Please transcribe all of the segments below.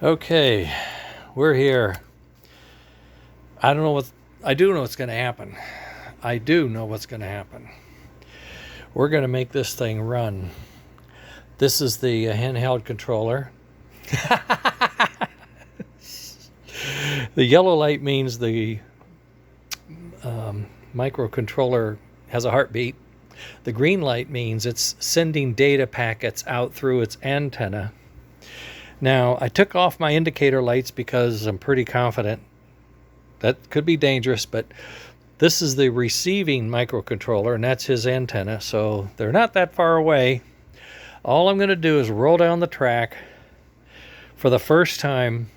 Okay, we're here. I don't know what, I do know what's going to happen. I do know what's going to happen. We're going to make this thing run. This is the handheld controller. The yellow light means the microcontroller has a heartbeat. The green light means it's sending data packets out through its antenna. Now, I took off my indicator lights because I'm pretty confident that could be dangerous, but this is the receiving microcontroller, and that's his antenna, so they're not that far away. All I'm going to do is roll down the track for the first time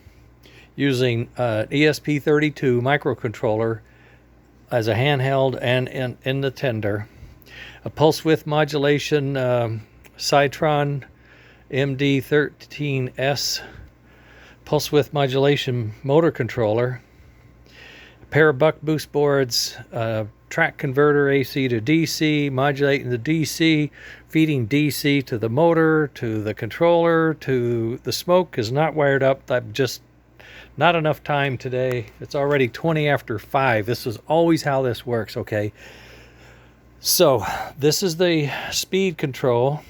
using ESP32 microcontroller as a handheld and in the tender. A pulse width modulation Cytron MD13S pulse width modulation motor controller, a pair of buck boost boards, track converter AC to DC, modulating the DC, feeding DC to the motor, to the controller, to the smoke is not wired up. I'm just not enough time today. It's already 20 after 5. This is always how this works, okay? So this is the speed control.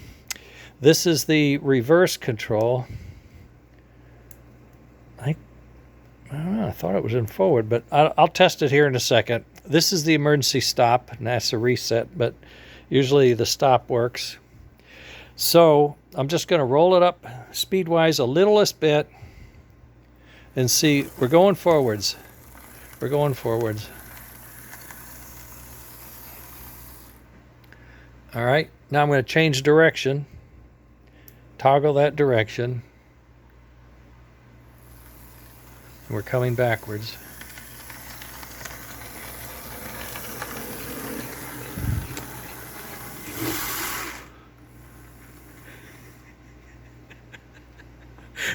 This is the reverse control. I don't know, I thought it was in forward, but I'll test it here in a second. This is the emergency stop, and that's a reset, but usually the stop works. So I'm just going to roll it up speed-wise a littlest bit and see. We're going forwards. We're going forwards. All right, now I'm going to change direction. Toggle that direction. We're coming backwards.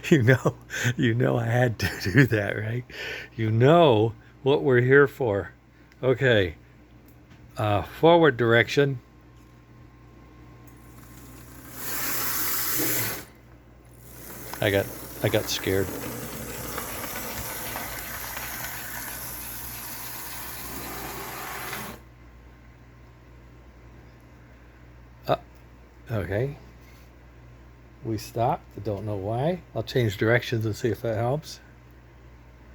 You know I had to do that, right? You know what we're here for. Okay. Forward direction. I got scared. Okay. We stopped. I don't know why. I'll change directions and see if that helps.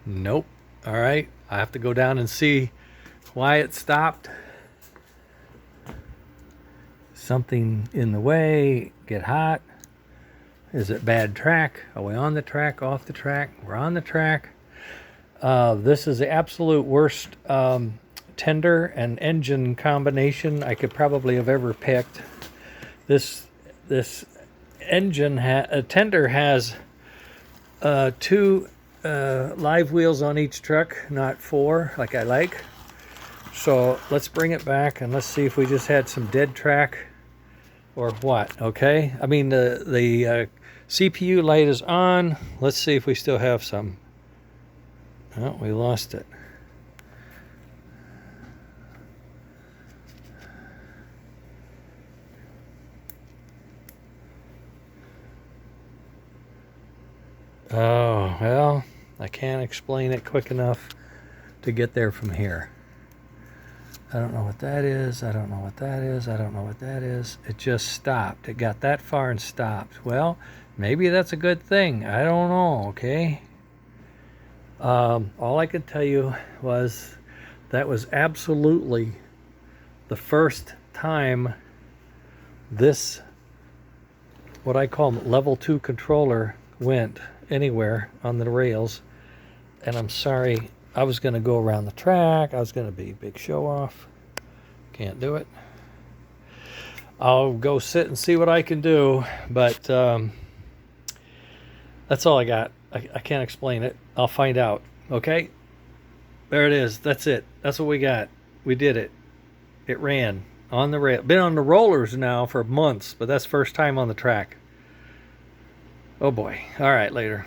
Nope. All right. I have to go down and see why it stopped. Something in the way. Get hot. Is it bad track? Are we on the track? Off the track? We're on the track. This is the absolute worst tender and engine combination I could probably have ever picked. This engine tender has 2 live wheels on each truck, not 4 like I like. So let's bring it back and let's see if we just had some dead track or what. Okay, I mean the CPU light is on. Let's see if we still have some. Oh, we lost it. Oh, well, I can't explain it quick enough to get there from here. I don't know what that is. I don't know what that is. I don't know what that is. It just stopped. It got that far and stopped. Well, maybe that's a good thing. I don't know, okay? All I could tell you was that was absolutely the first time this, what I call level 2 controller, went anywhere on the rails. And I'm sorry, I was going to go around the track. I was going to be big show off. Can't do it. I'll go sit and see what I can do, but that's all I got. I can't explain it. I'll find out. Okay? There it is. That's it. That's what we got. We did it. It ran on the rail. Been on the rollers now for months, but that's first time on the track. Oh boy. All right, later.